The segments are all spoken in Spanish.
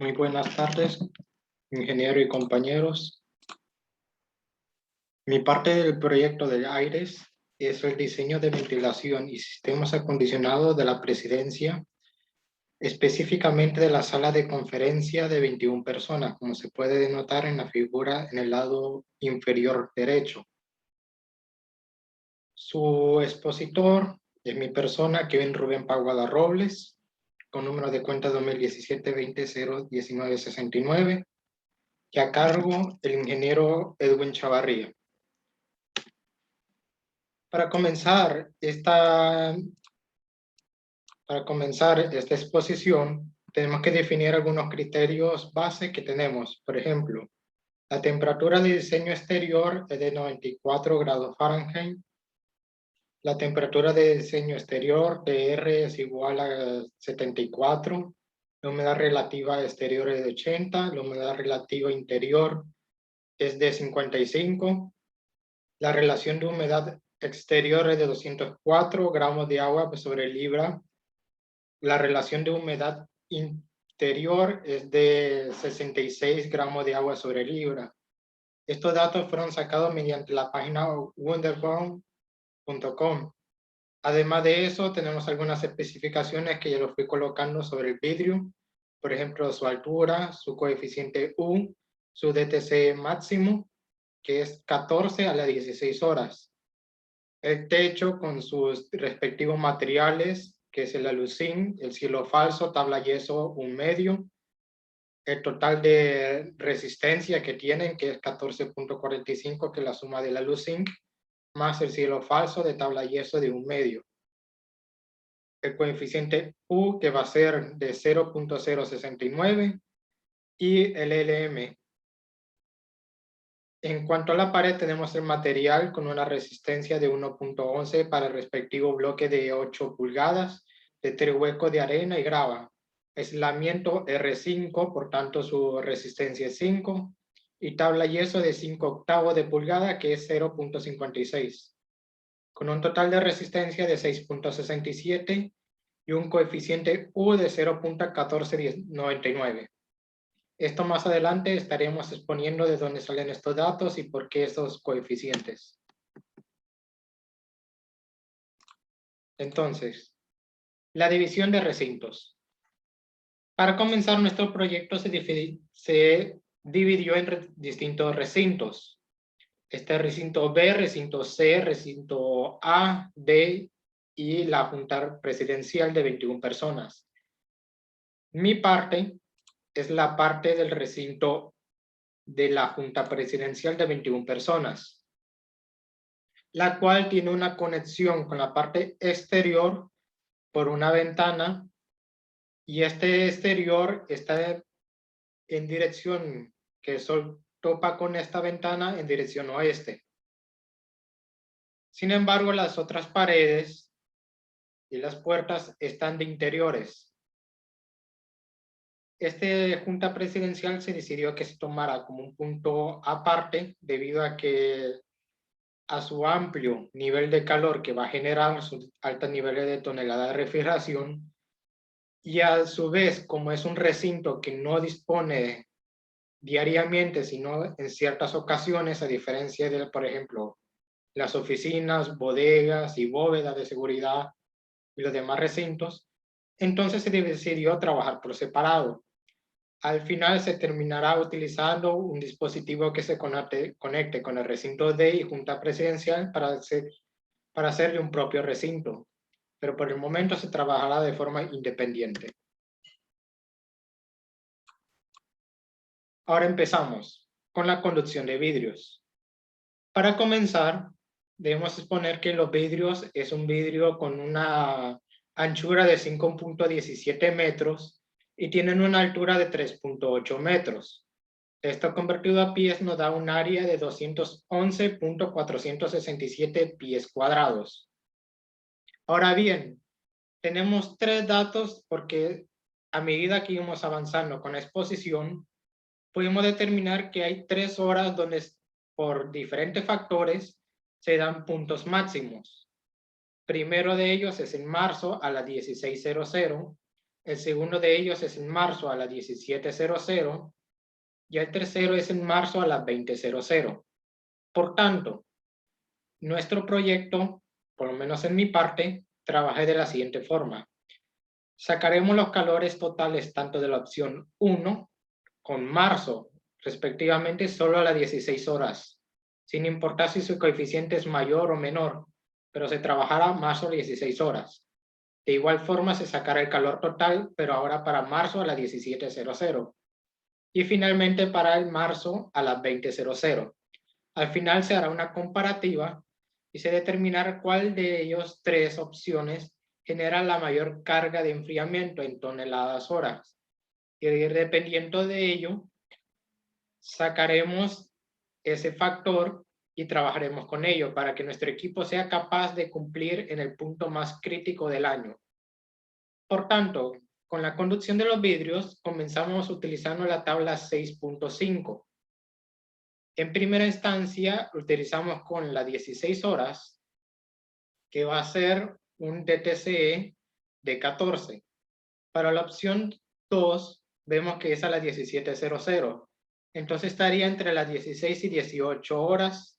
Muy buenas tardes, ingeniero y compañeros. Mi parte del proyecto de AIRES es el diseño de ventilación y sistemas acondicionados de la presidencia, específicamente de la sala de conferencia de 21 personas, como se puede denotar en la figura en el lado inferior derecho. Su expositor es mi persona, Kevin Rubén Paguada Robles, con número de cuenta 2017-20-01969, y a cargo el ingeniero Edwin Chavarría. Para comenzar esta exposición, tenemos que definir algunos criterios base que tenemos. Por ejemplo, la temperatura de diseño exterior es de 94 grados Fahrenheit. La temperatura de diseño exterior, TR, es igual a 74. La humedad relativa exterior es de 80. La humedad relativa interior es de 55. La relación de humedad exterior es de 204 gramos de agua sobre libra. La relación de humedad interior es de 66 gramos de agua sobre libra. Estos datos fueron sacados mediante la página wonderbaum.com. Además de eso, tenemos algunas especificaciones que yo lo fui colocando sobre el vidrio. Por ejemplo, su altura, su coeficiente U, su DTC máximo, que es 14 a las 16 horas. El techo con sus respectivos materiales, que es el alucín, el cielo falso, tabla yeso, un medio. El total de resistencia que tienen, que es 14.45, que es la suma del alucín, más el cielo falso de tabla yeso de un medio. El coeficiente U, que va a ser de 0.069, y el LM. En cuanto a la pared, tenemos el material con una resistencia de 1.11 para el respectivo bloque de 8 pulgadas, de 3 huecos de arena y grava. Aislamiento R5, por tanto su resistencia es 5, y tabla yeso de 5/8 de pulgada, que es 0.56, con un total de resistencia de 6.67 y un coeficiente U de 0.1499. Esto más adelante estaremos exponiendo de dónde salen estos datos y por qué esos coeficientes. Entonces, la división de recintos. Para comenzar, nuestro proyecto se dividió en distintos recintos. Este recinto B, recinto C, recinto A, D y la Junta Presidencial de 21 personas. Mi parte es la parte del recinto de la Junta Presidencial de 21 personas, la cual tiene una conexión con la parte exterior por una ventana, y este exterior está en dirección que el sol topa con esta ventana en dirección oeste. Sin embargo, las otras paredes y las puertas están de interiores. Esta junta presidencial se decidió que se tomara como un punto aparte debido a que a su amplio nivel de calor que va a generar sus altos niveles de tonelada de refrigeración, y a su vez, como es un recinto que no dispone diariamente, sino en ciertas ocasiones, a diferencia de, por ejemplo, las oficinas, bodegas y bóvedas de seguridad y los demás recintos, entonces se decidió trabajar por separado. Al final se terminará utilizando un dispositivo que se conecte con el recinto D y junta presidencial para hacerle un propio recinto, pero por el momento se trabajará de forma independiente. Ahora empezamos con la conducción de vidrios. Para comenzar, debemos exponer que los vidrios es un vidrio con una anchura de 5.17 metros y tienen una altura de 3.8 metros. Esto convertido a pies nos da un área de 211.467 pies cuadrados. Ahora bien, tenemos tres datos porque a medida que íbamos avanzando con la exposición, pudimos determinar que hay 3 horas donde por diferentes factores se dan puntos máximos. Primero de ellos es en marzo a las 16:00, El segundo de ellos es en marzo a las 17:00 y el tercero es en marzo a las 20:00. Por tanto, nuestro proyecto, por lo menos en mi parte, trabaja de la siguiente forma. Sacaremos los calores totales tanto de la opción 1 con marzo, respectivamente, solo a las 16 horas, sin importar si su coeficiente es mayor o menor, pero se trabajará marzo a 16 horas. De igual forma se sacará el calor total, pero ahora para marzo a las 17:00. Y finalmente para el marzo a las 20:00. Al final se hará una comparativa y se determinará cuál de ellos tres opciones genera la mayor carga de enfriamiento en toneladas horas. Y dependiendo de ello, sacaremos ese factor y trabajaremos con ello para que nuestro equipo sea capaz de cumplir en el punto más crítico del año. Por tanto, con la conducción de los vidrios, comenzamos utilizando la tabla 6.5. En primera instancia, utilizamos con las 16 horas, que va a ser un DTCE de 14. Para la opción 2, vemos que es a las 17:00. Entonces estaría entre las 16 y 18 horas.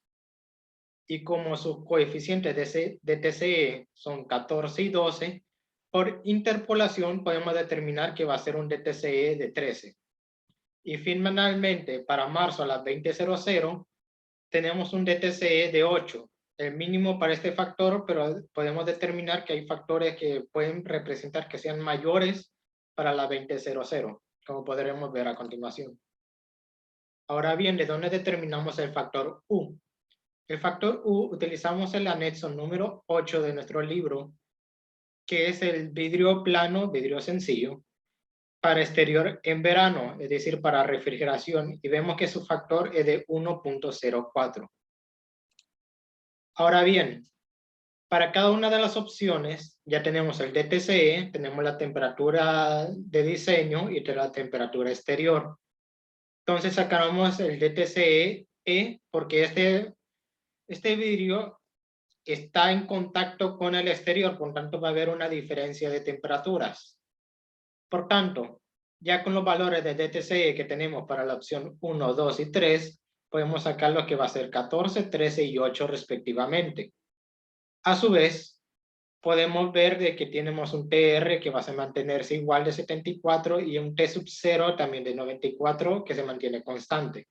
Y como sus coeficientes de TCE son 14 y 12, por interpolación podemos determinar que va a ser un DTCE de 13. Y finalmente, para marzo a las 20:00, tenemos un DTCE de 8, el mínimo para este factor, pero podemos determinar que hay factores que pueden representar que sean mayores para las 20:00, como podremos ver a continuación. Ahora bien, ¿de dónde determinamos el factor U? El factor U utilizamos el anexo número 8 de nuestro libro, que es el vidrio plano, vidrio sencillo, para exterior en verano, es decir, para refrigeración, y vemos que su factor es de 1.04. Ahora bien, para cada una de las opciones ya tenemos el DTCE, tenemos la temperatura de diseño y la temperatura exterior. Entonces sacamos el DTCE porque este vidrio está en contacto con el exterior, por tanto va a haber una diferencia de temperaturas. Por tanto, ya con los valores de DTCE que tenemos para la opción 1, 2 y 3, podemos sacar lo que va a ser 14, 13 y 8 respectivamente. A su vez, podemos ver de que tenemos un TR que va a mantenerse igual de 74 y un T sub 0 también de 94 que se mantiene constante.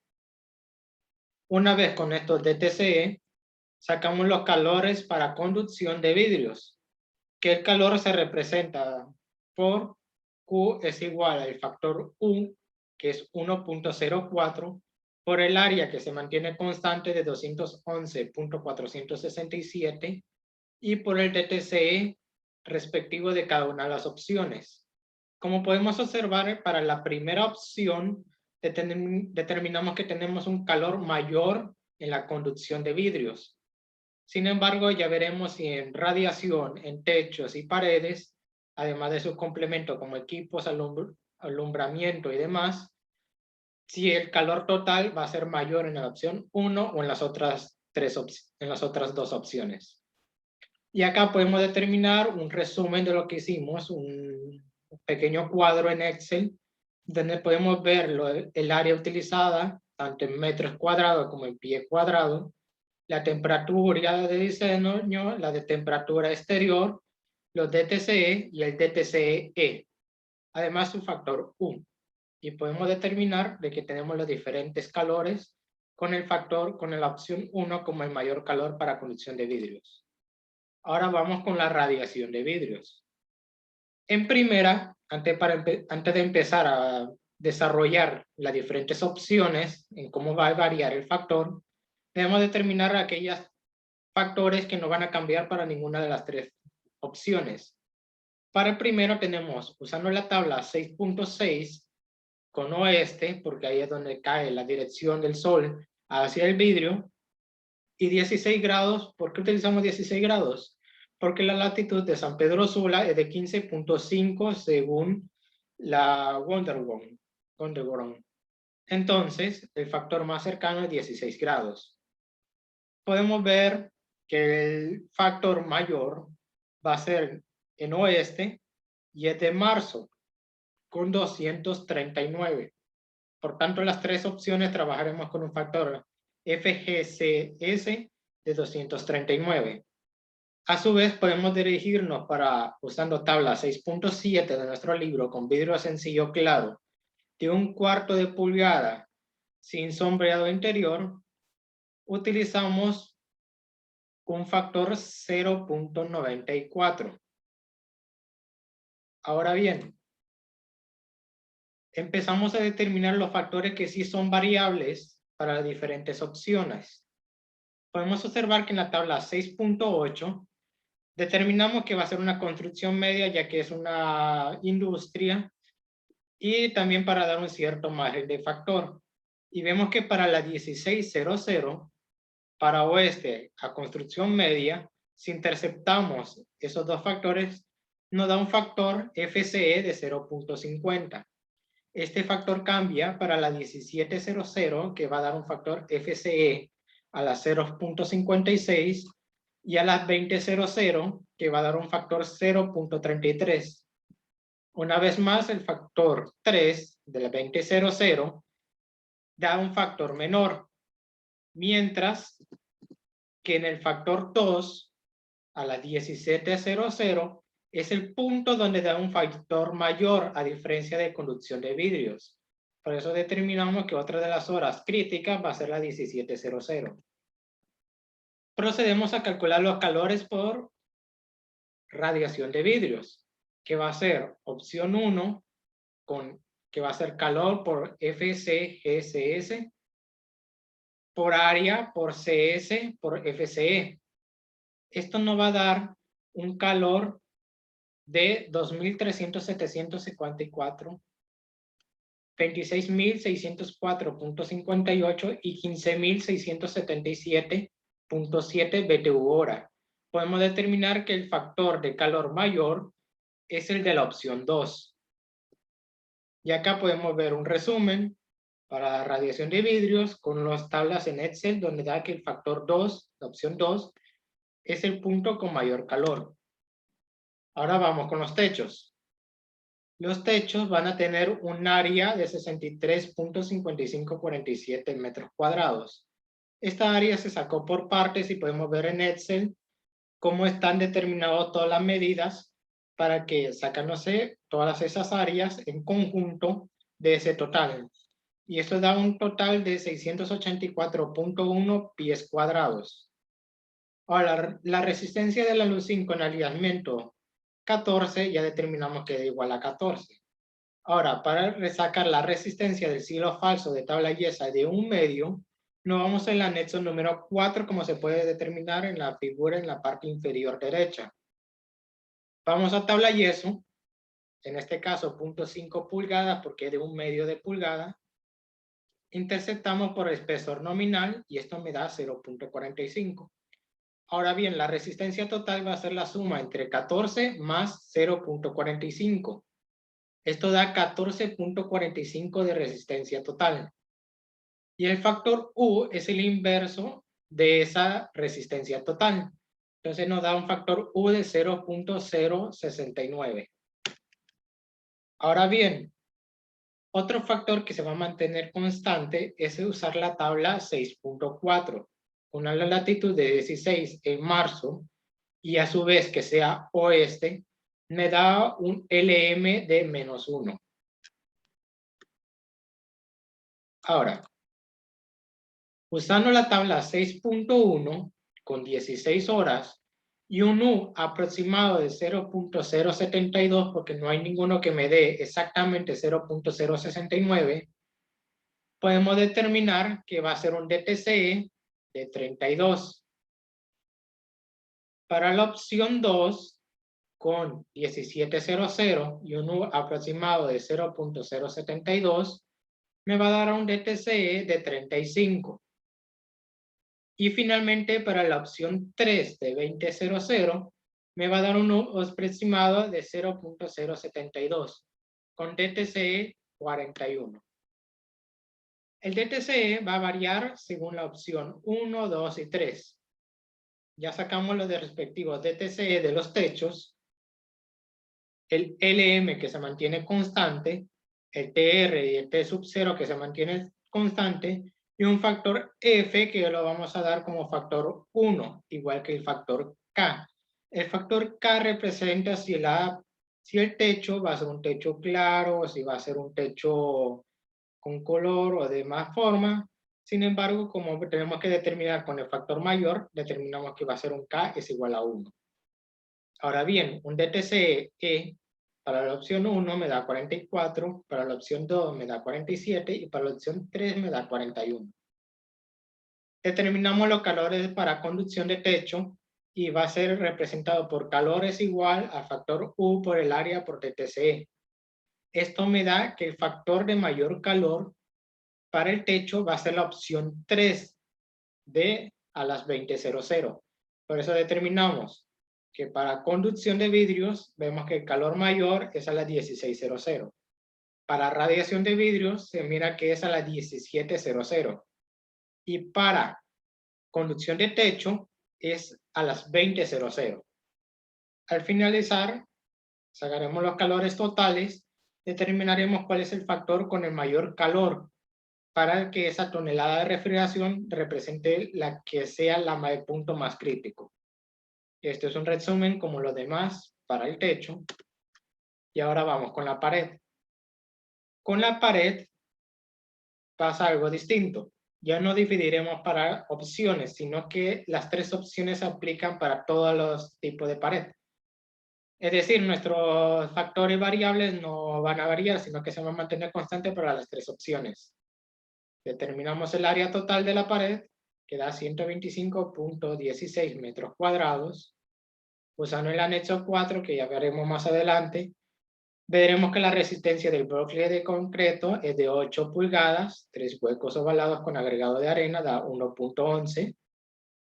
Una vez con estos DTCE, sacamos los calores para conducción de vidrios, que el calor se representa por Q es igual al factor U, que es 1.04, por el área que se mantiene constante de 211.467 y por el DTCE respectivo de cada una de las opciones. Como podemos observar, para la primera opción determinamos que tenemos un calor mayor en la conducción de vidrios. Sin embargo, ya veremos si en radiación, en techos y paredes, además de sus complementos como equipos, alumbramiento y demás, si el calor total va a ser mayor en la opción 1 o en las otras dos opciones. Y acá podemos determinar un resumen de lo que hicimos, un pequeño cuadro en Excel, donde podemos ver el área utilizada, tanto en metros cuadrados como en pie cuadrado, la temperatura de diseño, la de temperatura exterior, los DTCE y el DTCE, además su factor U. Y podemos determinar de que tenemos los diferentes calores con la opción 1 como el mayor calor para conducción de vidrios. Ahora vamos con la radiación de vidrios. En primera, antes de empezar a desarrollar las diferentes opciones en cómo va a variar el factor, debemos determinar aquellos factores que no van a cambiar para ninguna de las tres opciones. Para el primero tenemos, usando la tabla 6.6 con oeste, porque ahí es donde cae la dirección del sol hacia el vidrio, y 16 grados. ¿Por qué utilizamos 16 grados? Porque la latitud de San Pedro Sula es de 15.5 según la Wonderworld. Entonces, el factor más cercano es 16 grados. Podemos ver que el factor mayor va a ser en oeste y es de marzo. con 239. Por tanto, las tres opciones trabajaremos con un factor FGCS de 239. A su vez, podemos dirigirnos usando tabla 6.7 de nuestro libro con vidrio sencillo claro de 1/4 de pulgada sin sombreado interior. Utilizamos un factor 0.94. Ahora bien, empezamos a determinar los factores que sí son variables para las diferentes opciones. Podemos observar que en la tabla 6.8 determinamos que va a ser una construcción media, ya que es una industria, y también para dar un cierto margen de factor. Y vemos que para la 1600, para oeste a construcción media, si interceptamos esos dos factores, nos da un factor FCE de 0.50. Este factor cambia para la 1700, que va a dar un factor FCE a la 0.56, y a las 2000, que va a dar un factor 0.33. Una vez más, el factor 3 de la 2000 da un factor menor, mientras que en el factor 2 a la 1700 es el punto donde da un factor mayor, a diferencia de conducción de vidrios. Por eso determinamos que otra de las horas críticas va a ser la 1700. Procedemos a calcular los calores por radiación de vidrios, que va a ser opción 1, que va a ser calor por FCGSS, por área por CS por FCE. Esto nos va a dar un calor de 2.300.754, 26.604.58 y 15.677.7 BTU hora. Podemos determinar que el factor de calor mayor es el de la opción 2. Y acá podemos ver un resumen para la radiación de vidrios con las tablas en Excel, donde da que el factor 2, la opción 2, es el punto con mayor calor. Ahora vamos con los techos. Los techos van a tener un área de 63.5547 metros cuadrados. Esta área se sacó por partes y podemos ver en Excel cómo están determinadas todas las medidas para que sacándose todas esas áreas en conjunto de ese total. Y esto da un total de 684.1 pies cuadrados. Ahora, la resistencia de la luz 5 en aislamiento 14, ya determinamos que es igual a 14. Ahora, para resacar la resistencia del silo falso de tabla yesa de 1/2, nos vamos al anexo número 4, como se puede determinar en la figura en la parte inferior derecha. Vamos a tabla yeso, en este caso 0.5 pulgadas, porque es de 1/2 de pulgada. Interceptamos por espesor nominal y esto me da 0.45. Ahora bien, la resistencia total va a ser la suma entre 14 más 0.45. Esto da 14.45 de resistencia total. Y el factor U es el inverso de esa resistencia total. Entonces nos da un factor U de 0.069. Ahora bien, otro factor que se va a mantener constante es usar la tabla 6.4. Una latitud de 16 en marzo y a su vez que sea oeste, me da un LM de -1. Ahora, usando la tabla 6.1 con 16 horas y un U aproximado de 0.072, porque no hay ninguno que me dé exactamente 0.069, podemos determinar que va a ser un DTCE de 32. Para la opción 2, con 1700 y un U aproximado de 0.072, me va a dar un DTCE de 35. Y finalmente, para la opción 3 de 2000, me va a dar un U aproximado de 0.072, con DTCE 41. El DTCE va a variar según la opción 1, 2 y 3. Ya sacamos los de respectivos DTCE de los techos. el LM que se mantiene constante, el TR y el T sub 0 que se mantiene constante, y un factor F que lo vamos a dar como factor 1, igual que el factor K. El factor K representa si el techo va a ser un techo claro, o si va a ser un techo con color o de más forma. Sin embargo, como tenemos que determinar con el factor mayor, determinamos que va a ser un K es igual a 1. Ahora bien, un DTCE para la opción 1 me da 44, para la opción 2 me da 47 y para la opción 3 me da 41. Determinamos los calores para conducción de techo y va a ser representado por calor es igual a factor U por el área por DTCE. Esto me da que el factor de mayor calor para el techo va a ser la opción 3 de a las 20:00. Por eso determinamos que para conducción de vidrios vemos que el calor mayor es a las 16:00. Para radiación de vidrios se mira que es a las 17:00. Y para conducción de techo es a las 20:00. Al finalizar, sacaremos los calores totales, determinaremos cuál es el factor con el mayor calor para que esa tonelada de refrigeración represente la que sea el punto más crítico. Este es un resumen como los demás para el techo. Y ahora vamos con la pared. Con la pared pasa algo distinto. Ya no dividiremos para opciones, sino que las 3 opciones se aplican para todos los tipos de pared. Es decir, nuestros factores variables no van a variar, sino que se van a mantener constantes para las 3 opciones. Determinamos el área total de la pared, que da 125.16 metros cuadrados. Usando el anexo 4, que ya veremos más adelante, veremos que la resistencia del bloque de concreto es de 8 pulgadas, 3 huecos ovalados con agregado de arena da 1.11,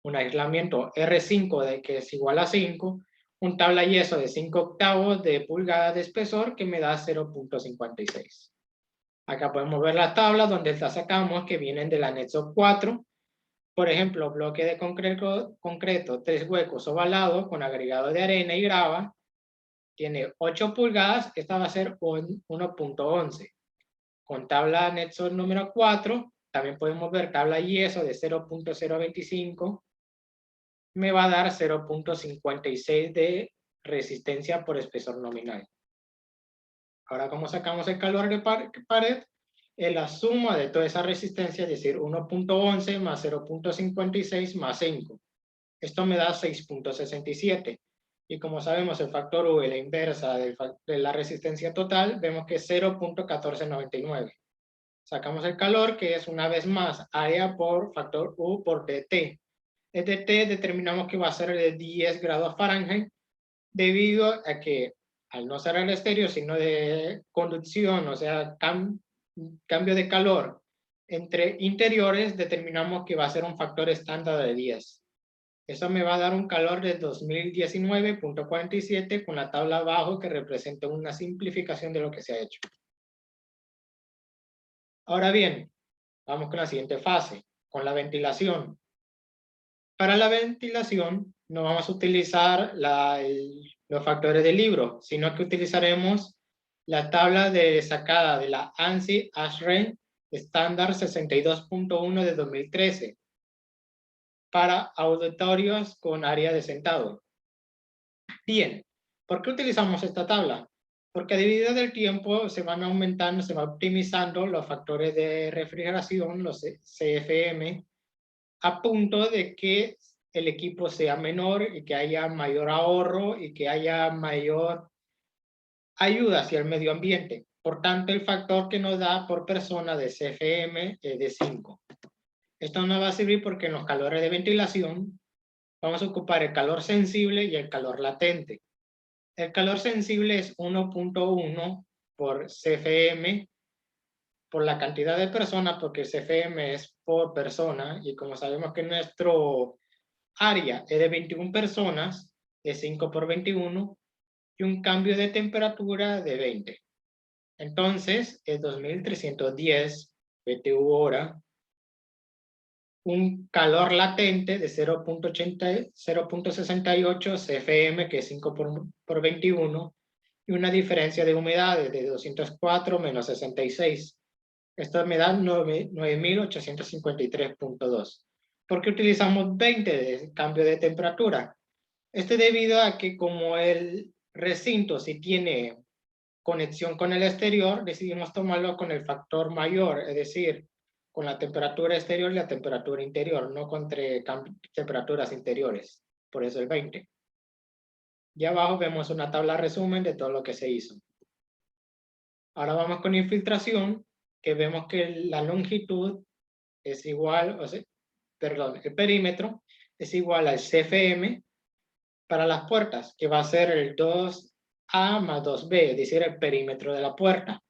un aislamiento R5 que es igual a 5, un tabla yeso de 5/8 de pulgada de espesor que me da 0.56. Acá podemos ver las tablas donde las sacamos que vienen del anexo 4. Por ejemplo, bloque de concreto 3 huecos ovalados con agregado de arena y grava, tiene 8 pulgadas, esta va a ser 1.11. Con tabla anexo número 4, también podemos ver tabla yeso de 0.025, me va a dar 0.56 de resistencia por espesor nominal. Ahora, ¿cómo sacamos el calor de pared? Es la suma de toda esa resistencia, es decir, 1.11 más 0.56 más 5. Esto me da 6.67. Y como sabemos, el factor U es la inversa de la resistencia total, vemos que es 0.1499. Sacamos el calor, que es una vez más área por factor U por dt. El dt determinamos que va a ser de 10 grados Fahrenheit, debido a que al no ser el estéreo, sino de conducción, o sea, cambio de calor entre interiores, determinamos que va a ser un factor estándar de 10. Eso me va a dar un calor de 2019.47 con la tabla abajo que representa una simplificación de lo que se ha hecho. Ahora bien, vamos con la siguiente fase, con la ventilación. Para la ventilación no vamos a utilizar los factores del libro, sino que utilizaremos la tabla de sacada de la ANSI ASHRAE estándar 62.1 de 2013 para auditorios con área de sentado. Bien, ¿por qué utilizamos esta tabla? Porque a medida del tiempo se van aumentando, se van optimizando los factores de refrigeración, los CFM, a punto de que el equipo sea menor y que haya mayor ahorro y que haya mayor ayuda hacia el medio ambiente. Por tanto, el factor que nos da por persona de CFM es de 5. Esto nos va a servir porque en los calores de ventilación vamos a ocupar el calor sensible y el calor latente. El calor sensible es 1.1 por CFM por la cantidad de personas, porque el CFM es por persona, y como sabemos que nuestro área es de 21 personas, es 5 por 21, y un cambio de temperatura de 20. Entonces, es 2310 BTU hora, un calor latente de 0.68 CFM, que es 5 por 21, y una diferencia de humedades de 204 menos 66. Esto me da 9.853.2. ¿Por qué utilizamos 20 de cambio de temperatura? Esto debido a que como el recinto sí tiene conexión con el exterior, decidimos tomarlo con el factor mayor, es decir, con la temperatura exterior y la temperatura interior, no con temperaturas interiores. Por eso el 20. Y abajo vemos una tabla resumen de todo lo que se hizo. Ahora vamos con infiltración, que vemos que la longitud es igual, perdón, el perímetro es igual al CFM para las puertas, que va a ser el 2A más 2B, es decir, el perímetro de la puerta.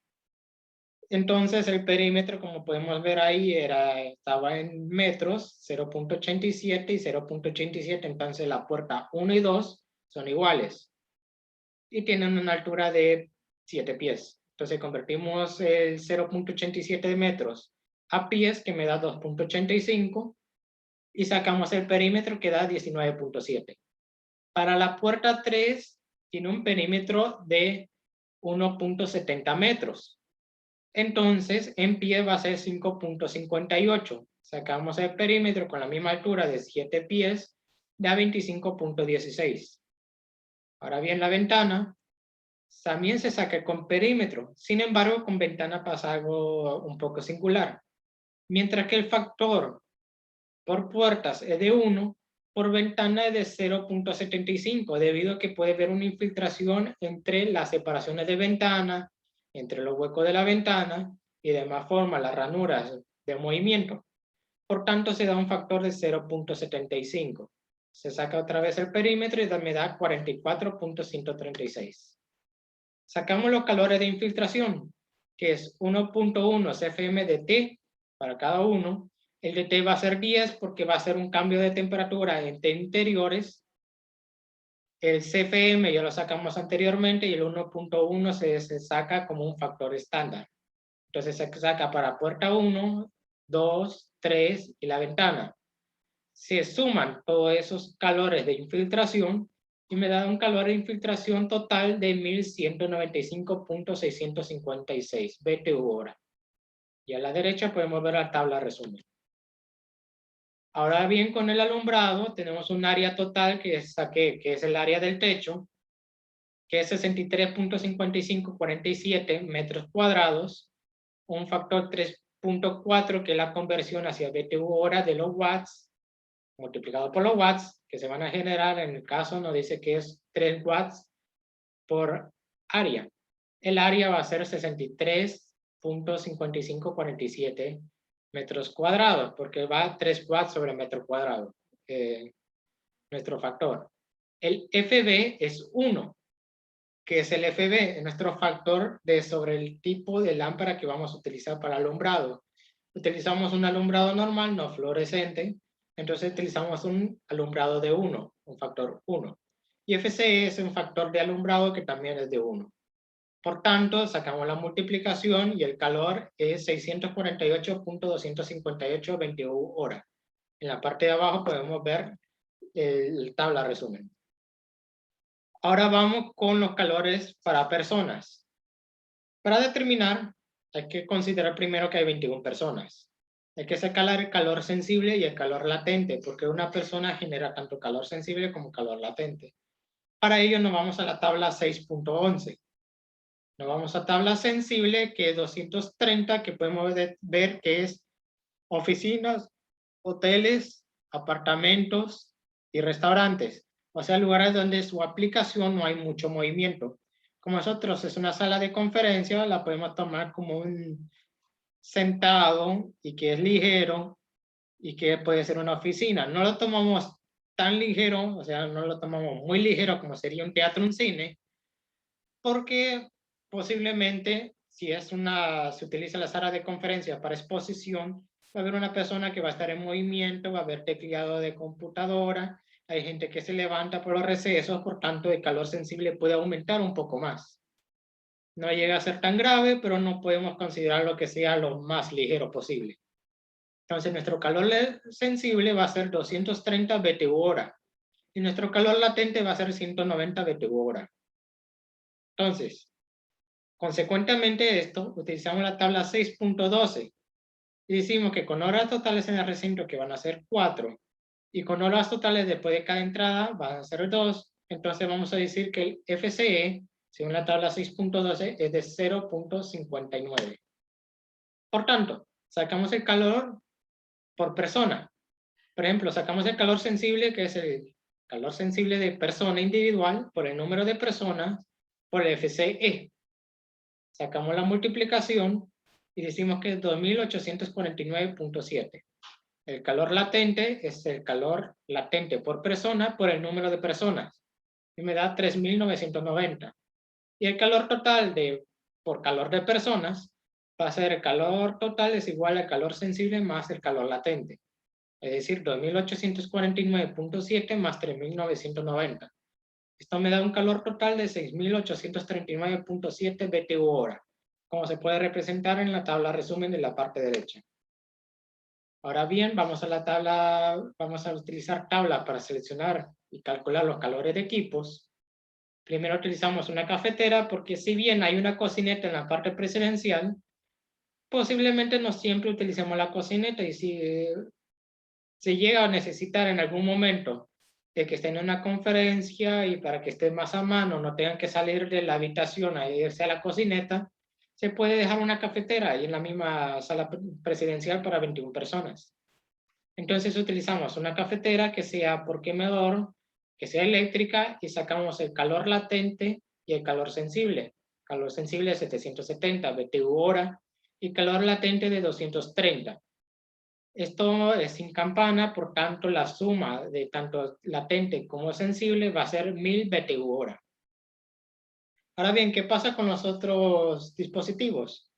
Entonces el perímetro, como podemos ver ahí, estaba en metros, 0.87 y 0.87, entonces la puerta 1 y 2 son iguales y tienen una altura de 7 pies. Entonces convertimos el 0.87 de metros a pies, que me da 2.85, y sacamos el perímetro, que da 19.7. Para la puerta 3 tiene un perímetro de 1.70 metros. Entonces, en pie va a ser 5.58. Sacamos el perímetro con la misma altura de 7 pies, da 25.16. Ahora bien, la ventana también se saca con perímetro. Sin embargo, con ventana pasa algo un poco singular. Mientras que el factor por puertas es de 1, por ventana es de 0.75, debido a que puede haber una infiltración entre las separaciones de ventana, entre los huecos de la ventana y de demás forma las ranuras de movimiento. Por tanto, se da un factor de 0.75. Se saca otra vez el perímetro y me da 44.136. Sacamos los calores de infiltración, que es 1.1 CFM de T para cada uno. El de T va a ser 10 porque va a ser un cambio de temperatura entre interiores. El CFM ya lo sacamos anteriormente y el 1.1 se saca como un factor estándar. Entonces se saca para puerta 1, 2, 3 y la ventana. Se suman todos esos calores de infiltración y me da un calor de infiltración total de 1195.656 BTU hora. Y a la derecha podemos ver la tabla resumen. Ahora bien, con el alumbrado tenemos un área total que es el área del techo, que es 63.5547 metros cuadrados, un factor 3.4 que es la conversión hacia BTU hora de los watts, multiplicado por los watts, que se van a generar, en el caso nos dice que es 3 watts por área. El área va a ser 63.5547 metros cuadrados, porque va a 3 watts sobre metro cuadrado, nuestro factor. El FB es 1, que es el FB, es nuestro factor sobre el tipo de lámpara que vamos a utilizar para alumbrado. Utilizamos un alumbrado normal, no fluorescente, entonces utilizamos un alumbrado de 1, un factor 1. Y FCE es un factor de alumbrado que también es de 1. Por tanto, sacamos la multiplicación y el calor es 648.258 BTU hora. En la parte de abajo podemos ver el tabla resumen. Ahora vamos con los calores para personas. Para determinar, hay que considerar primero que hay 21 personas. Hay que sacar el calor sensible y el calor latente, porque una persona genera tanto calor sensible como calor latente. Para ello nos vamos a la tabla 6.11. Nos vamos a tabla sensible, que es 230, que podemos ver que es oficinas, hoteles, apartamentos y restaurantes. O sea, lugares donde su aplicación no hay mucho movimiento. Como nosotros es una sala de conferencia, la podemos tomar como un sentado y que es ligero y que puede ser una oficina. No lo tomamos tan ligero, o sea, no lo tomamos muy ligero como sería un teatro, un cine, porque posiblemente si se utiliza la sala de conferencia para exposición, va a haber una persona que va a estar en movimiento, va a haber teclado de computadora, hay gente que se levanta por los recesos, por tanto el calor sensible puede aumentar un poco más. No llega a ser tan grave, pero no podemos considerar lo que sea lo más ligero posible. Entonces nuestro calor sensible va a ser 230 BTU hora y nuestro calor latente va a ser 190 BTU hora. Entonces, consecuentemente de esto, utilizamos la tabla 6.12 y decimos que con horas totales en el recinto, que van a ser 4, y con horas totales después de cada entrada van a ser 2, entonces vamos a decir que el FCE, según la tabla 6.12, es de 0.59. Por tanto, sacamos el calor por persona. Por ejemplo, sacamos el calor sensible, que es el calor sensible de persona individual, por el número de personas, por el FCE. Sacamos la multiplicación y decimos que es 2849.7. El calor latente es el calor latente por persona por el número de personas. Y me da 3.990. Y el calor total por calor de personas va a ser el calor total es igual al calor sensible más el calor latente. Es decir, 2849.7 más 3.990. Esto me da un calor total de 6.839.7 BTU hora, como se puede representar en la tabla resumen de la parte derecha. Ahora bien, vamos a utilizar tabla para seleccionar y calcular los calores de equipos. Primero utilizamos una cafetera porque si bien hay una cocineta en la parte presidencial, posiblemente no siempre utilicemos la cocineta y si se llega a necesitar en algún momento de que estén en una conferencia y para que esté más a mano, no tengan que salir de la habitación a irse a la cocineta, se puede dejar una cafetera ahí en la misma sala presidencial para 21 personas. Entonces utilizamos una cafetera que sea por quemador, que sea eléctrica y sacamos el calor latente y el calor sensible. Calor sensible de 770 BTU hora y calor latente de 230. Esto es sin campana, por tanto la suma de tanto latente como sensible va a ser 1000 BTU hora. Ahora bien, ¿qué pasa con los otros dispositivos?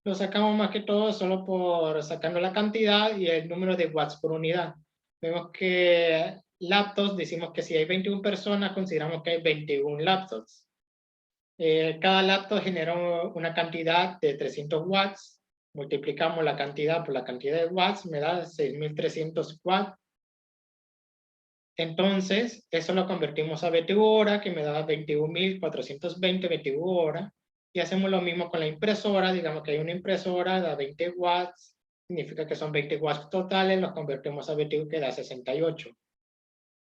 Lo sacamos más que todo solo por sacando la cantidad y el número de watts por unidad. Vemos que laptops, decimos que si hay 21 personas, consideramos que hay 21 laptops. Cada laptop genera una cantidad de 300 watts. Multiplicamos la cantidad por la cantidad de watts, me da 6.300 watts. Entonces, eso lo convertimos a BTU hora, que me da 21.420 BTU hora. Y hacemos lo mismo con la impresora. Digamos que hay una impresora, da 20 watts. Significa que son 20 watts totales. Los convertimos a BTU, que da 68.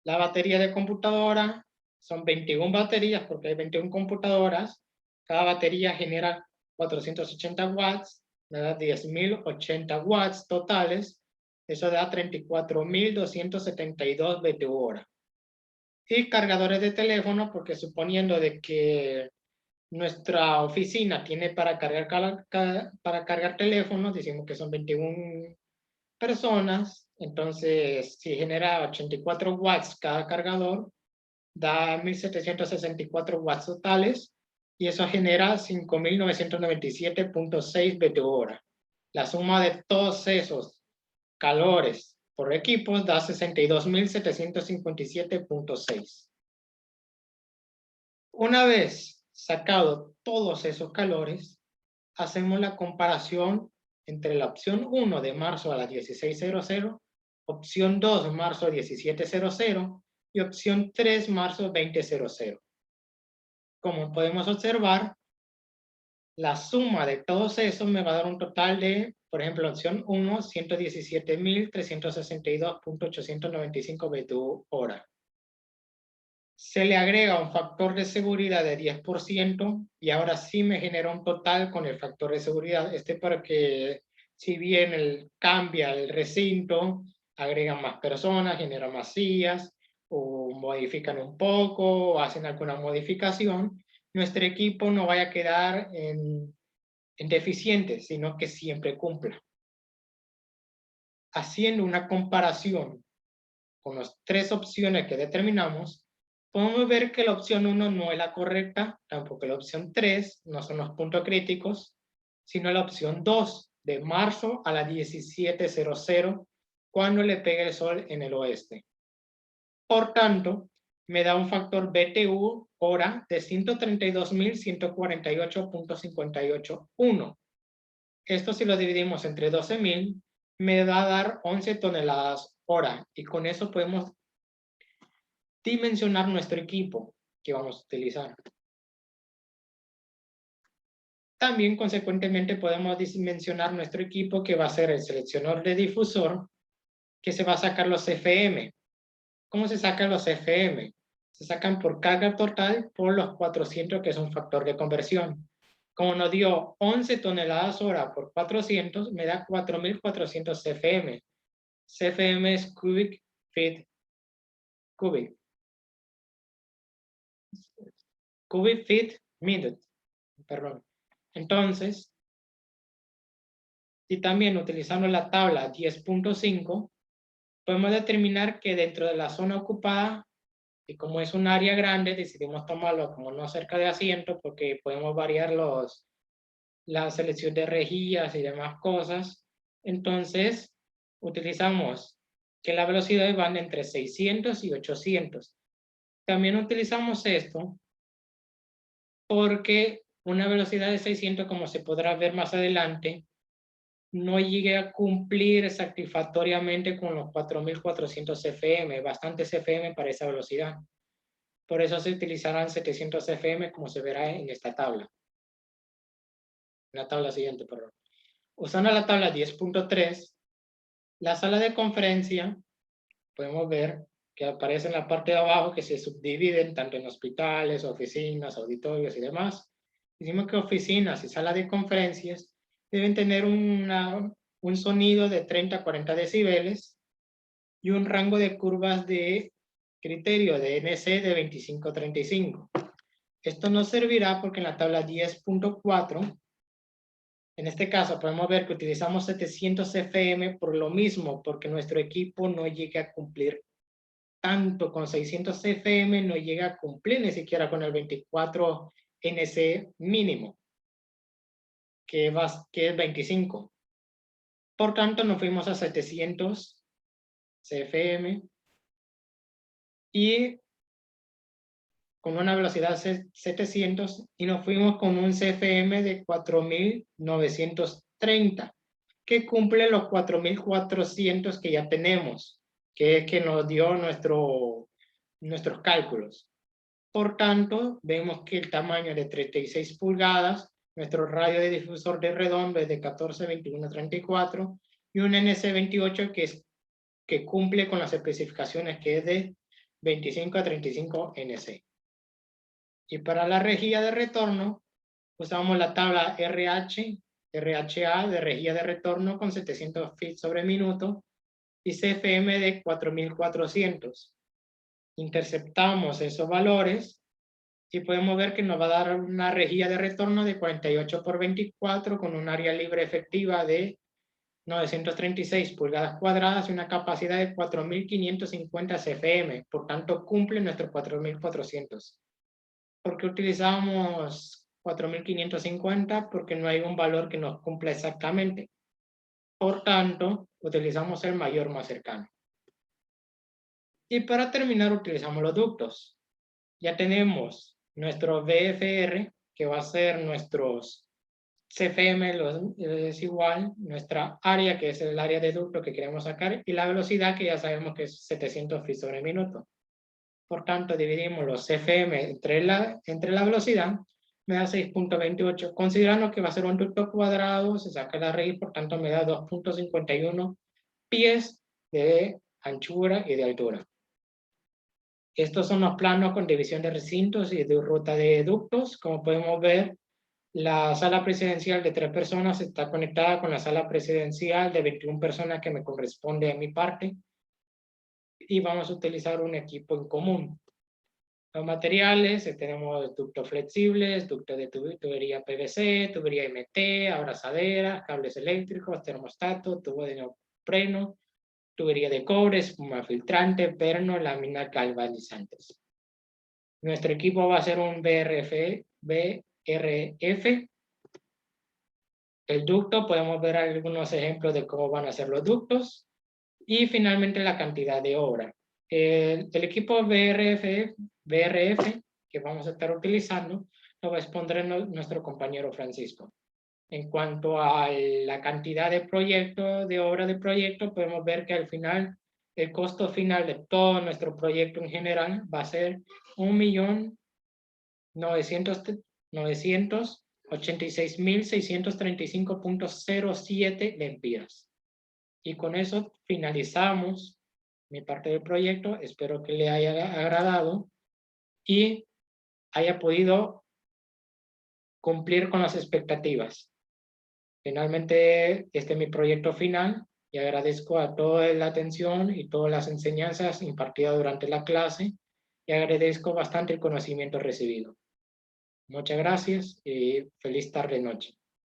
La batería de computadora son 21 baterías, porque hay 21 computadoras. Cada batería genera 480 watts. Me da 10.080 watts totales. Eso da 34.272 BTU hora. Y cargadores de teléfono, porque suponiendo de que nuestra oficina tiene para cargar teléfonos, decimos que son 21 personas, entonces si genera 84 watts cada cargador, da 1.764 watts totales, y eso genera 5.997.6 BTU hora. La suma de todos esos calores por equipos da 62.757.6. Una vez sacado todos esos calores, hacemos la comparación entre la opción 1 de marzo a las 16:00, opción 2 marzo 17:00 y opción 3 marzo 20:00. Como podemos observar, la suma de todos esos me va a dar un total de, por ejemplo, la opción 1, 117.362.895 BTU hora. Se le agrega un factor de seguridad de 10% y ahora sí me genera un total con el factor de seguridad. Porque si bien cambia el recinto, agregan más personas, generan más sillas, o modifican un poco, o hacen alguna modificación, nuestro equipo no vaya a quedar en deficiente, sino que siempre cumpla. Haciendo una comparación con las 3 opciones que determinamos, podemos ver que la opción 1 no es la correcta, tampoco la opción 3, no son los puntos críticos, sino la opción 2, de marzo a las 17:00, cuando le pegue el sol en el oeste. Por tanto, me da un factor BTU hora de 132.148.581. Esto si lo dividimos entre 12.000, me va a dar 11 toneladas hora, y con eso podemos dimensionar nuestro equipo que vamos a utilizar. También, consecuentemente, podemos dimensionar nuestro equipo, que va a ser el seleccionador de difusor, que se va a sacar los FM. ¿Cómo se sacan los FM? Se sacan por carga total por los 400, que es un factor de conversión. Como nos dio 11 toneladas hora por 400, me da 4.400 CFM. CFM es cubic feet cubic. Cubic feet minute. Perdón. Entonces, si también utilizamos la tabla 10.5, podemos determinar que dentro de la zona ocupada, y como es un área grande, decidimos tomarlo como no cerca de asiento, porque podemos variar la selección de rejillas y demás cosas. Entonces, utilizamos que la velocidad van entre 600 y 800. También utilizamos esto porque una velocidad de 600, como se podrá ver más adelante, no llegue a cumplir satisfactoriamente con los 4.400 CFM, bastante CFM para esa velocidad. Por eso se utilizarán 700 CFM, como se verá en esta tabla. En la tabla siguiente, perdón. Usando la tabla 10.3, la sala de conferencia, podemos ver que aparece en la parte de abajo, que se subdividen tanto en hospitales, oficinas, auditorios y demás. Decimos que oficinas y salas de conferencias deben tener un sonido de 30 a 40 decibeles y un rango de curvas de criterio de NC de 25 a 35. Esto nos servirá porque en la tabla 10.4, en este caso podemos ver que utilizamos 700 FM por lo mismo, porque nuestro equipo no llega a cumplir tanto con 600 FM, no llega a cumplir ni siquiera con el 24 NC mínimo, que es 25. Por tanto, nos fuimos a 700 CFM y con una velocidad de 700, y nos fuimos con un CFM de 4.930, que cumple los 4.400 que ya tenemos, que es que nos dio nuestros cálculos. Por tanto, vemos que el tamaño es de 36 pulgadas, nuestro radio de difusor de redondo es de 14, 21, 34, y un NC28 que cumple con las especificaciones, que es de 25 a 35 NC. Y para la rejilla de retorno, usamos la tabla RHA de rejilla de retorno con 700 feet sobre minuto y CFM de 4.400. Interceptamos esos valores y podemos ver que nos va a dar una rejilla de retorno de 48 por 24 con un área libre efectiva de 936 pulgadas cuadradas y una capacidad de 4.550 CFM. Por tanto, cumple nuestros 4.400. ¿Por qué utilizamos 4.550? Porque no hay un valor que nos cumpla exactamente. Por tanto, utilizamos el mayor más cercano. Y para terminar, utilizamos los ductos. Ya tenemos nuestro VFR, que va a ser nuestros CFM, es igual, nuestra área, que es el área de ducto que queremos sacar, y la velocidad, que ya sabemos que es 700 feet sobre minuto. Por tanto, dividimos los CFM entre la velocidad, me da 6.28. Considerando que va a ser un ducto cuadrado, se saca la raíz, por tanto me da 2.51 pies de anchura y de altura. Estos son los planos con división de recintos y de ruta de ductos. Como podemos ver, la sala presidencial de 3 personas está conectada con la sala presidencial de 21 personas que me corresponde a mi parte. Y vamos a utilizar un equipo en común. Los materiales, tenemos ductos flexibles, ducto de tubería PVC, tubería MT, abrazaderas, cables eléctricos, termostato, tubo de neopreno, tubería de cobre, espuma filtrante, perno, láminas galvanizantes. Nuestro equipo va a ser un BRF. El ducto, podemos ver algunos ejemplos de cómo van a ser los ductos. Y finalmente la cantidad de obra. El equipo BRF que vamos a estar utilizando lo va a exponer nuestro compañero Francisco. En cuanto a la cantidad de obra de proyecto, podemos ver que al final el costo final de todo nuestro proyecto en general va a ser 1.900.000 86.635.07 lempiras. Y con eso finalizamos mi parte del proyecto. Espero que le haya agradado y haya podido cumplir con las expectativas. Finalmente, este es mi proyecto final y agradezco a toda la atención y todas las enseñanzas impartidas durante la clase y agradezco bastante el conocimiento recibido. Muchas gracias y feliz tarde-noche.